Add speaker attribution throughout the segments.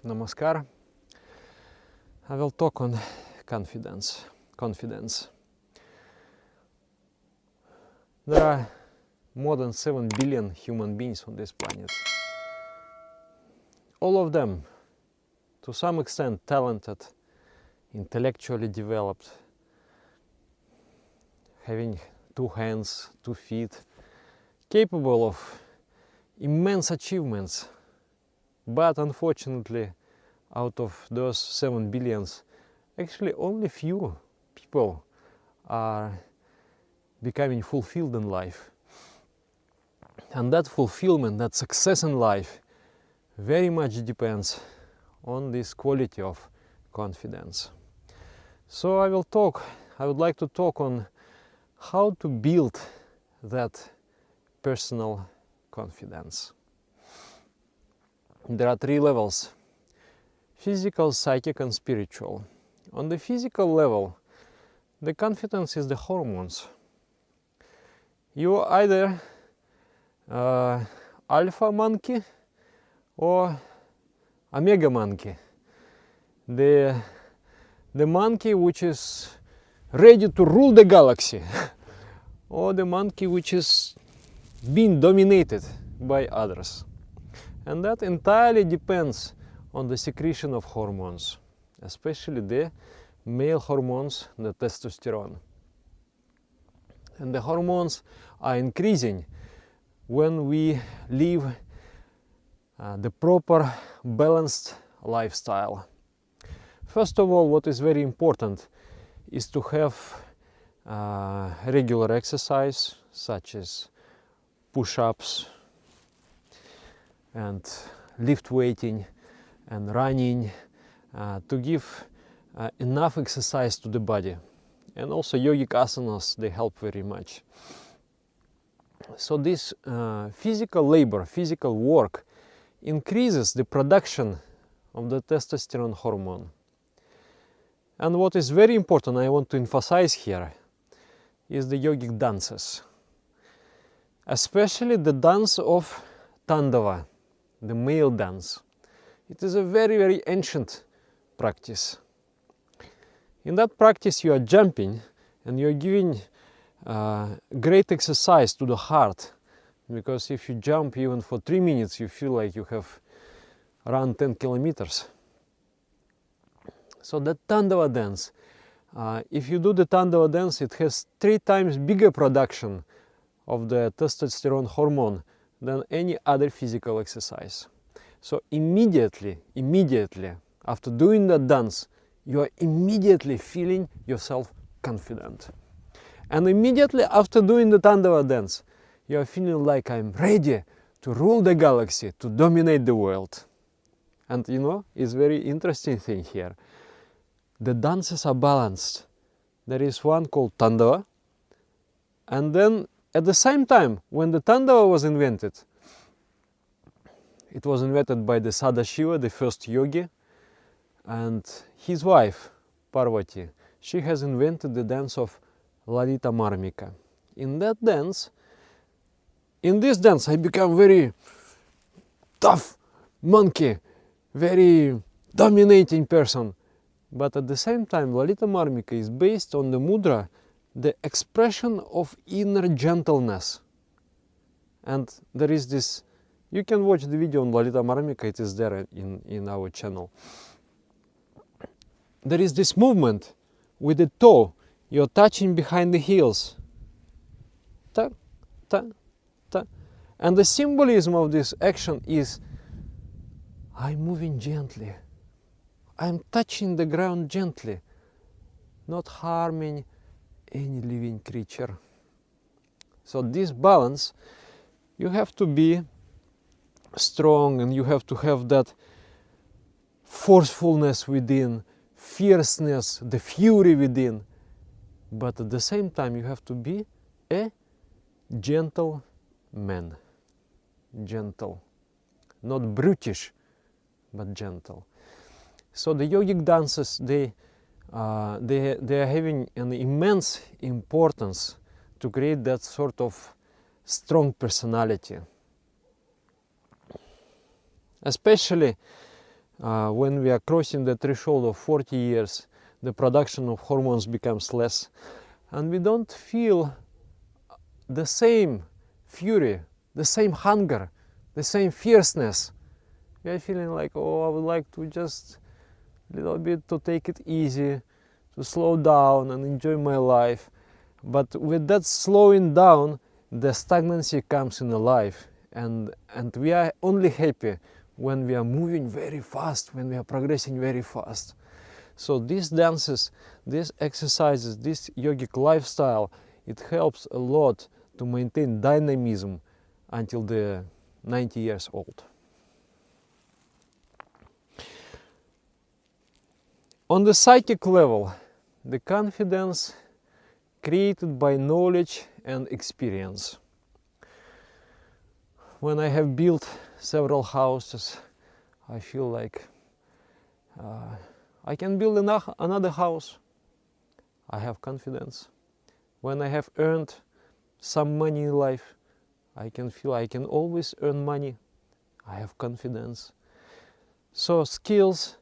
Speaker 1: Namaskar. I will talk on confidence. There are more than 7 billion human beings on this planet. All of them, to some extent, talented, intellectually developed, having 2 hands, 2 feet, capable of immense achievements. But unfortunately, out of those 7 billions, actually only few people are becoming fulfilled in life. And that fulfillment, that success in life, very much depends on this quality of confidence. So I would like to talk on how to build that personal confidence. There are 3 levels: physical, psychic, and spiritual. On the physical level, the confidence is the hormones. You are either alpha monkey or omega monkey. The monkey which is ready to rule the galaxy, or the monkey which is being dominated by others. And that entirely depends on the secretion of hormones, especially the male hormones, the testosterone. And the hormones are increasing when we live the proper, balanced lifestyle. First of all, what is very important is to have regular exercise, such as push-ups and lift weighting and running, to give enough exercise to the body. And also yogic asanas, they help very much. So this physical labor, physical work increases the production of the testosterone hormone. And what is very important, I want to emphasize here, is the yogic dances. Especially the dance of Tandava, the male dance. It is a very, very ancient practice. In that practice you are jumping and you are giving great exercise to the heart, because if you jump even for 3 minutes you feel like you have run 10 kilometers. So that Tandava dance, if you do the Tandava dance, it has 3 times bigger production of the testosterone hormone than any other physical exercise. So immediately after doing that dance, you are immediately feeling yourself confident. And immediately after doing the Tandava dance, you are feeling like I'm ready to rule the galaxy, to dominate the world. And you know, it's a very interesting thing here. The dances are balanced. There is one called Tandava, and then at the same time, when the Tandava was invented, it was invented by the Sadashiva, the first yogi, and his wife, Parvati. She has invented the dance of Lalita marmika. In this dance, I become very tough monkey, very dominating person. But at the same time, Lalita marmika is based on the mudra, the expression of inner gentleness. And there is this, you can watch the video on Lalita marmika, it is there in our channel. There is this movement with the toe, you're touching behind the heels. Ta, ta, ta. And the symbolism of this action is, I'm moving gently. I'm touching the ground gently, not harming any living creature. So this balance, you have to be strong and you have to have that forcefulness within, fierceness, the fury within. But at the same time, you have to be a gentle man. Gentle. Not brutish, but gentle. So the yogic dances, they are having an immense importance to create that sort of strong personality. Especially when we are crossing the threshold of 40 years, the production of hormones becomes less, and we don't feel the same fury, the same hunger, the same fierceness. We are feeling like, oh, I would like to just a little bit to take it easy, to slow down and enjoy my life. But with that slowing down, the stagnancy comes in the life, and we are only happy when we are moving very fast, when we are progressing very fast. So these dances, these exercises, this yogic lifestyle, it helps a lot to maintain dynamism until the 90 years old. On the psychic level, the confidence created by knowledge and experience. When I have built several houses, I feel like I can build another house. I have confidence. When I have earned some money in life, I can feel I can always earn money. I have confidence. So skills,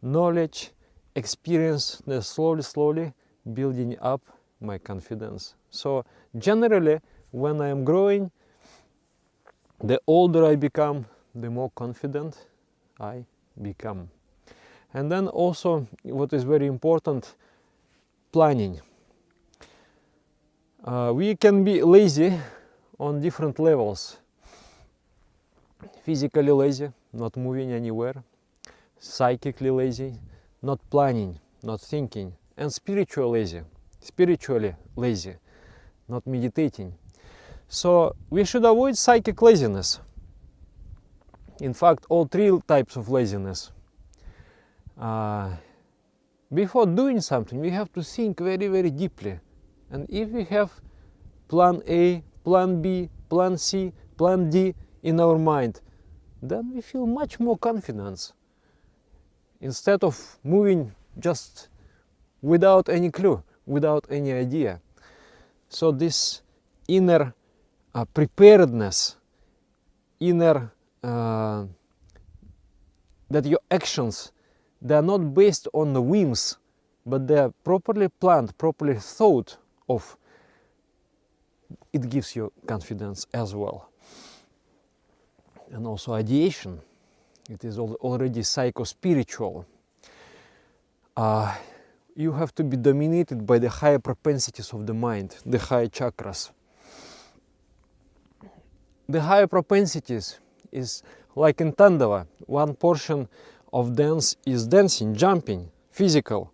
Speaker 1: knowledge, experience, they're slowly building up my confidence. So generally, when I am growing, the older I become, the more confident I become. And then also, what is very important, planning. We can be lazy on different levels. Physically lazy, not moving anywhere. Psychically lazy, not planning, not thinking. And spiritually lazy, not meditating. So we should avoid psychic laziness. In fact, all three types of laziness. Before doing something, we have to think very deeply. And if we have plan A, plan B, plan C, plan D in our mind, then we feel much more confidence. Instead of moving just without any clue, without any idea. So this inner preparedness, inner that your actions, they are not based on the whims, but they are properly planned, properly thought of. It gives you confidence as well. And also ideation, it is already psycho-spiritual. You have to be dominated by the higher propensities of the mind, the higher chakras. The higher propensities is like in Tandava. One portion of dance is dancing, jumping, physical.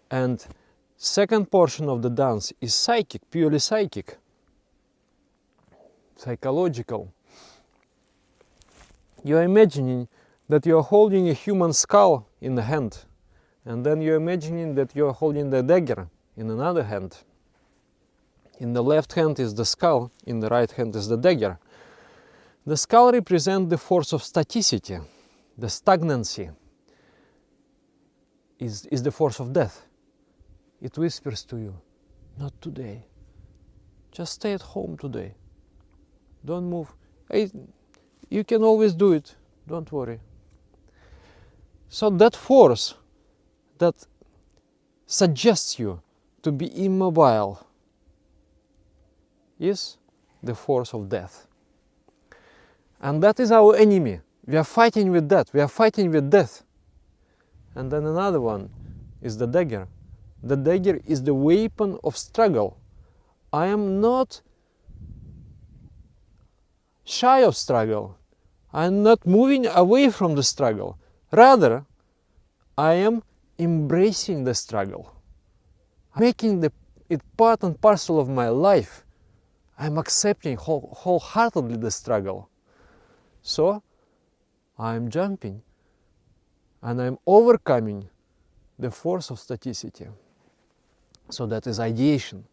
Speaker 1: And second portion of the dance is psychic, purely psychic, psychological. You are imagining that you are holding a human skull in the hand, and then you're imagining that you are holding the dagger in another hand. In the left hand is the skull, in the right hand is the dagger. The skull represents the force of staticity. The stagnancy is the force of death. It whispers to you, not today. Just stay at home today. Don't move. Hey, you can always do it. Don't worry. So that force that suggests you to be immobile is the force of death. And that is our enemy. We are fighting with that. We are fighting with death. And then another one is the dagger. The dagger is the weapon of struggle. I am not shy of struggle. I am not moving away from the struggle. Rather, I am embracing the struggle, making it part and parcel of my life. I am accepting wholeheartedly the struggle. So, I am jumping and I am overcoming the force of staticity. So that is ideation.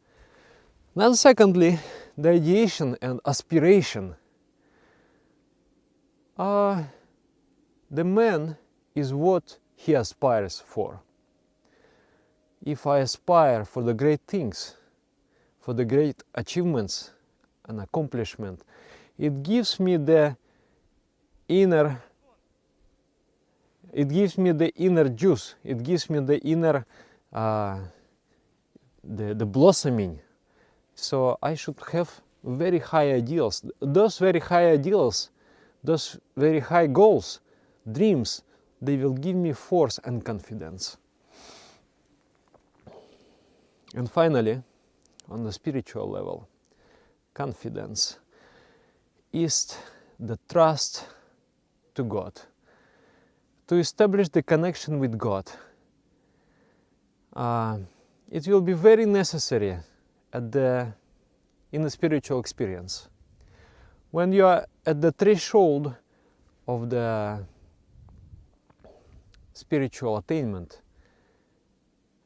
Speaker 1: Then secondly, the ideation and aspiration. The man is what he aspires for. If I aspire for the great things, for the great achievements and accomplishment, it gives me the inner It gives me the inner juice. It gives me the inner, the blossoming. So I should have very high ideals. Those very high ideals, those very high goals, dreams, they will give me force and confidence. And finally, on the spiritual level, confidence is the trust to God, to establish the connection with God. It will be very necessary in the spiritual experience. When you are at the threshold of the spiritual attainment,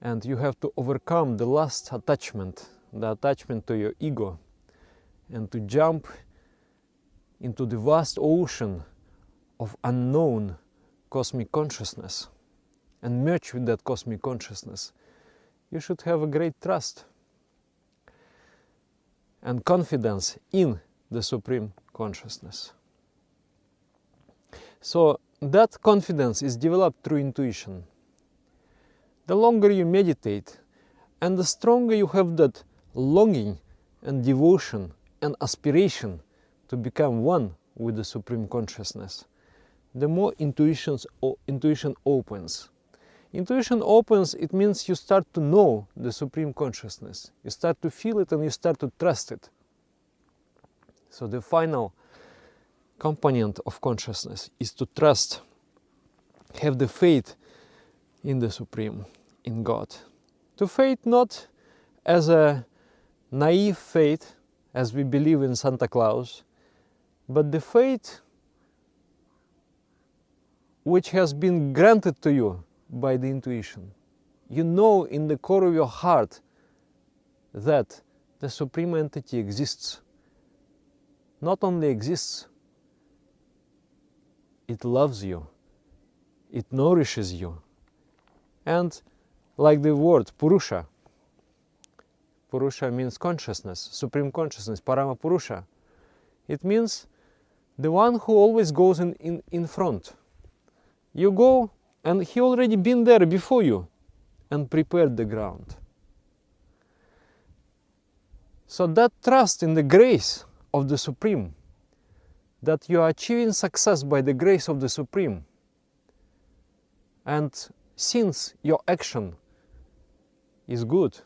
Speaker 1: and you have to overcome the last attachment, the attachment to your ego, and to jump into the vast ocean of unknown cosmic consciousness and merge with that cosmic consciousness, you should have a great trust and confidence in the Supreme Consciousness. So that confidence is developed through intuition. The longer you meditate and the stronger you have that longing and devotion and aspiration to become one with the Supreme Consciousness, the more intuition opens. Intuition opens, it means you start to know the Supreme Consciousness. You start to feel it and you start to trust it. So the final component of consciousness is to trust, have the faith in the Supreme, in God. To faith not as a naive faith, as we believe in Santa Claus, but the faith which has been granted to you by the intuition. You know in the core of your heart that the Supreme Entity exists. Not only exists, it loves you, it nourishes you. And like the word Purusha, Purusha means consciousness, Supreme Consciousness, Parama Purusha. It means the one who always goes in front. You go and he already been there before you and prepared the ground. So that trust in the grace of the Supreme, that you are achieving success by the grace of the Supreme, and since your action is good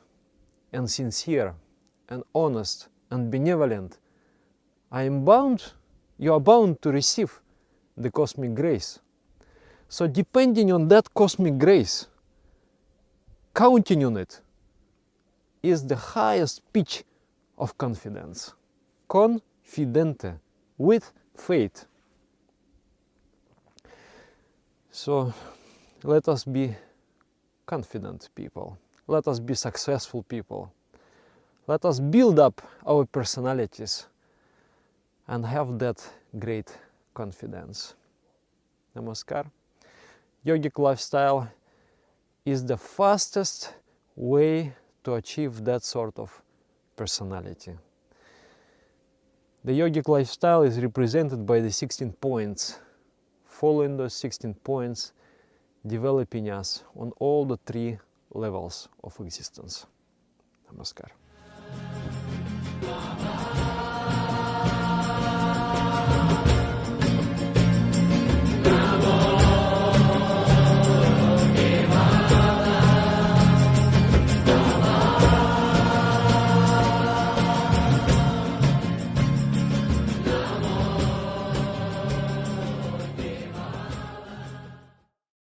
Speaker 1: and sincere and honest and benevolent, you are bound to receive the cosmic grace. So depending on that cosmic grace, counting on it, is the highest pitch of confidence. Confidente, with faith. So let us be confident people. Let us be successful people. Let us build up our personalities and have that great confidence. Namaskar. Yogic lifestyle is the fastest way to achieve that sort of personality. The yogic lifestyle is represented by the 16 points. Following those 16 points, developing us on all the 3 levels of existence. Namaskar.